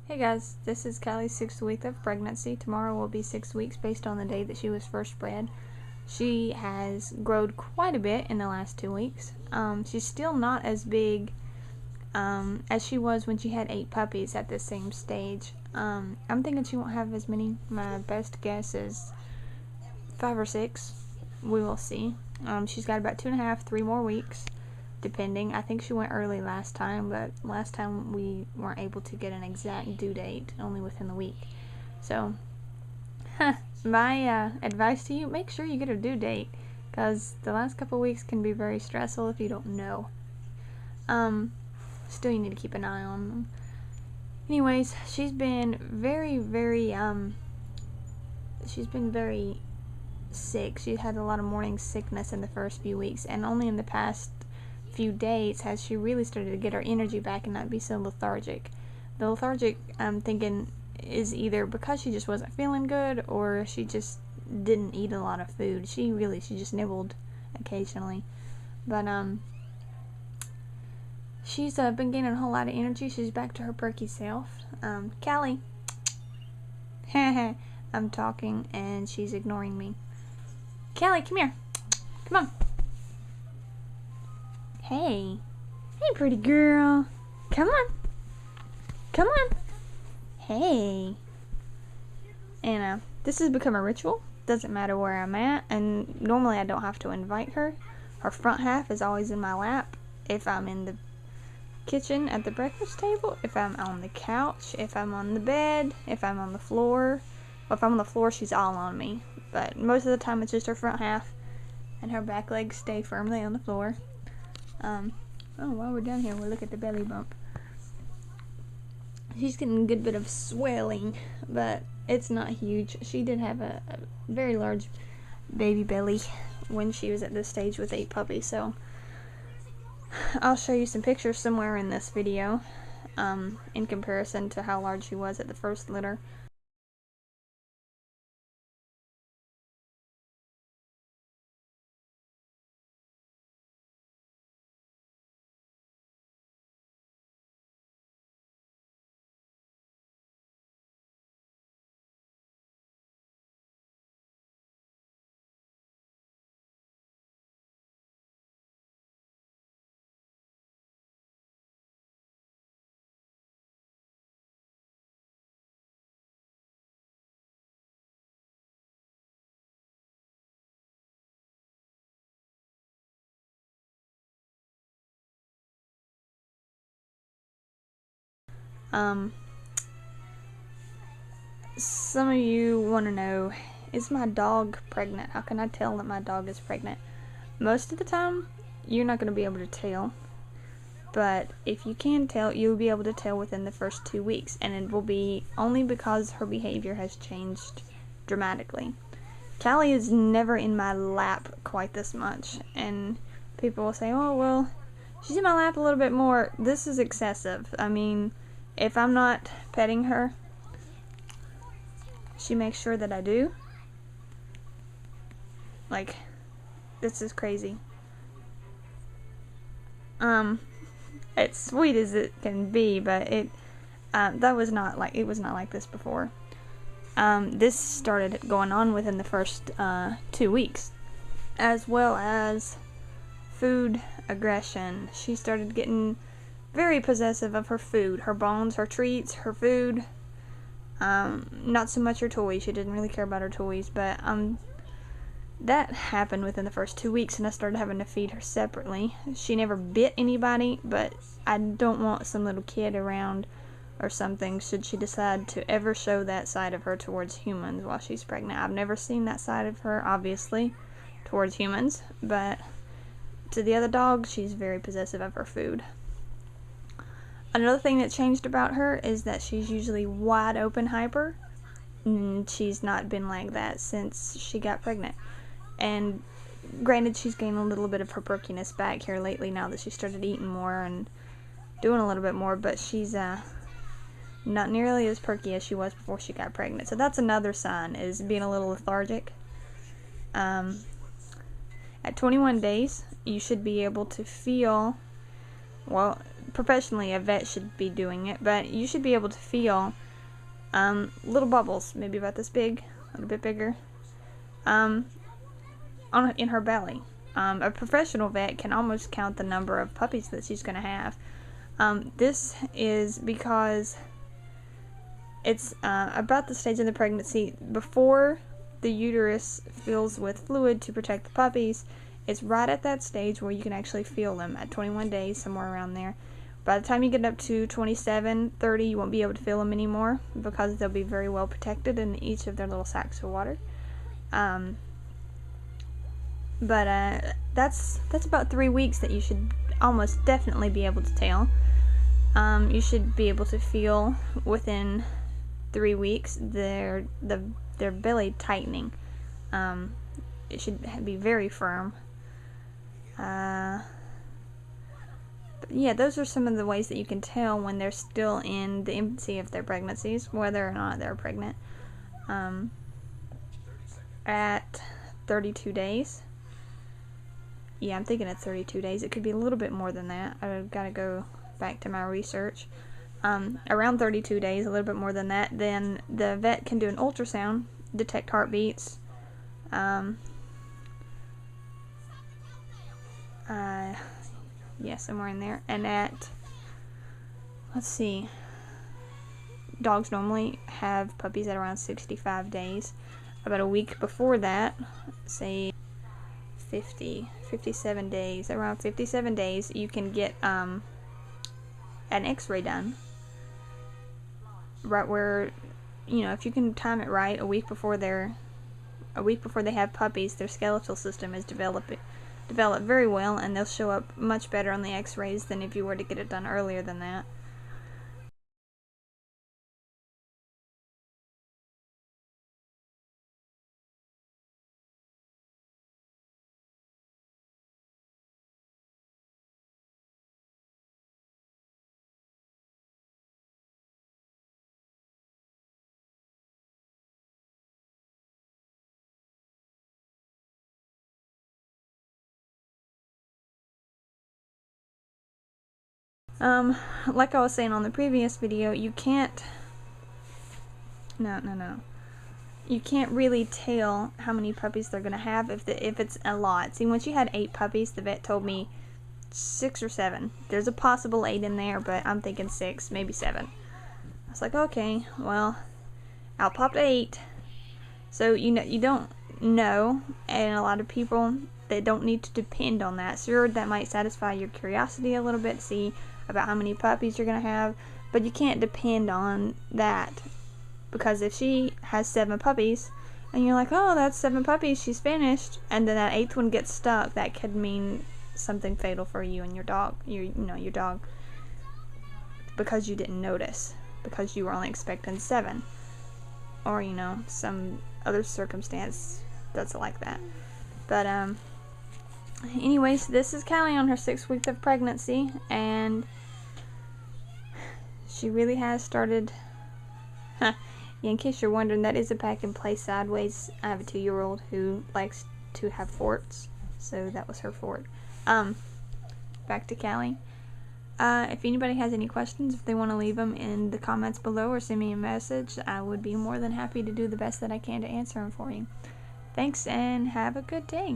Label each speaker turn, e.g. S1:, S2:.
S1: Hey guys, this is Callie's 6th week of pregnancy. Tomorrow will be 6 weeks based on the day that she was first bred. She has grown quite a bit in the last 2 weeks. She's still not as big as she was when she had 8 puppies at the same stage. I'm thinking she won't have as many. My best guess is 5 or 6. We will see. She's got about 2.5, 3 more weeks. Depending. I think she went early last time, but last time we weren't able to get an exact due date, only within the week. So, my advice to you, make sure you get a due date, because the last couple weeks can be very stressful if you don't know. Still you need to keep an eye on them. Anyways, she's been very sick. She had a lot of morning sickness in the first few weeks, and only in the past few days has she really started to get her energy back and not be so lethargic. The lethargic, I'm thinking, is either because she just wasn't feeling good or she just didn't eat a lot of food. She just nibbled occasionally. But she's been gaining a whole lot of energy. She's back to her perky self. Callie. I'm talking and she's ignoring me. Callie, come here. Come on. Hey, pretty girl. Come on. Come on. Hey. And this has become a ritual. Doesn't matter where I'm at, and normally I don't have to invite her. Her front half is always in my lap. If I'm in the kitchen at the breakfast table, if I'm on the couch, if I'm on the bed, if I'm on the floor. Well, if I'm on the floor, she's all on me. But most of the time it's just her front half, and her back legs stay firmly on the floor. While we're down here, we'll look at the belly bump. She's getting a good bit of swelling, but it's not huge. She did have a very large baby belly when she was at this stage with 8 puppies, so I'll show you some pictures somewhere in this video, in comparison to how large she was at the first litter. Some of you want to know, is my dog pregnant? How can I tell that my dog is pregnant? Most of the time, you're not going to be able to tell. But if you can tell, you'll be able to tell within the first 2 weeks. And it will be only because her behavior has changed dramatically. Callie is never in my lap quite this much. And people will say, oh, well, she's in my lap a little bit more. This is excessive. I mean, if I'm not petting her, she makes sure that I do. Like, this is crazy. It's sweet as it can be, but it was not like this before. This started going on within the first 2 weeks, as well as food aggression. She started getting very possessive of her food, her bones, her treats, her food. Not so much her toys. She didn't really care about her toys, but that happened within the first 2 weeks, and I started having to feed her separately. She never bit anybody, but I don't want some little kid around or something should she decide to ever show that side of her towards humans while she's pregnant. I've never seen that side of her, obviously, towards humans, but to the other dogs, she's very possessive of her food. Another thing that changed about her is that she's usually wide open hyper, and she's not been like that since she got pregnant. And granted, she's gained a little bit of her perkiness back here lately now that she started eating more and doing a little bit more, but she's not nearly as perky as she was before she got pregnant. So that's another sign, is being a little lethargic. At 21 days, you should be able to feel, well, professionally, a vet should be doing it, but you should be able to feel little bubbles, maybe about this big, a little bit bigger, in her belly. A professional vet can almost count the number of puppies that she's going to have. This is because it's about the stage of the pregnancy before the uterus fills with fluid to protect the puppies. It's right at that stage where you can actually feel them at 21 days, somewhere around there. By the time you get up to 27, 30, you won't be able to feel them anymore because they'll be very well protected in each of their little sacks of water. That's about 3 weeks that you should almost definitely be able to tell. You should be able to feel within 3 weeks their belly tightening. It should be very firm. But yeah, those are some of the ways that you can tell when they're still in the infancy of their pregnancies, whether or not they're pregnant. At 32 days. Yeah, I'm thinking it's 32 days. It could be a little bit more than that. I've got to go back to my research. Around 32 days, a little bit more than that, then the vet can do an ultrasound, detect heartbeats. Yeah, somewhere in there. And let's see, dogs normally have puppies at around 65 days. About a week before that, say 57 days, around 57 days, you can get an Xray done. Right where, if you can time it right, a week before they have puppies, their skeletal system is developed very well, and they'll show up much better on the X-rays than if you were to get it done earlier than that. Like I was saying on the previous video, you can't you can't really tell how many puppies they're gonna have if it's a lot. See, when she had 8 puppies, the vet told me 6 or 7. There's a possible 8 in there, but I'm thinking 6, maybe 7. I was like, okay, well, out popped 8. So you don't know, and a lot of people, they don't need to depend on that. Sure, that might satisfy your curiosity a little bit, see about how many puppies you're gonna have, but you can't depend on that, because if she has 7 puppies and you're like, oh, that's 7 puppies, she's finished, and then that 8th one gets stuck, that could mean something fatal for you and your dog, your dog, because you didn't notice, because you were only expecting 7, or some other circumstance that's like that. But anyways, this is Callie on her 6th week of pregnancy, and she really has started. Yeah, in case you're wondering, that is a pack and play sideways. I have a 2-year-old who likes to have forts, so that was her fort. Back to Callie. If anybody has any questions, if they want to leave them in the comments below or send me a message, I would be more than happy to do the best that I can to answer them for you. Thanks, and have a good day.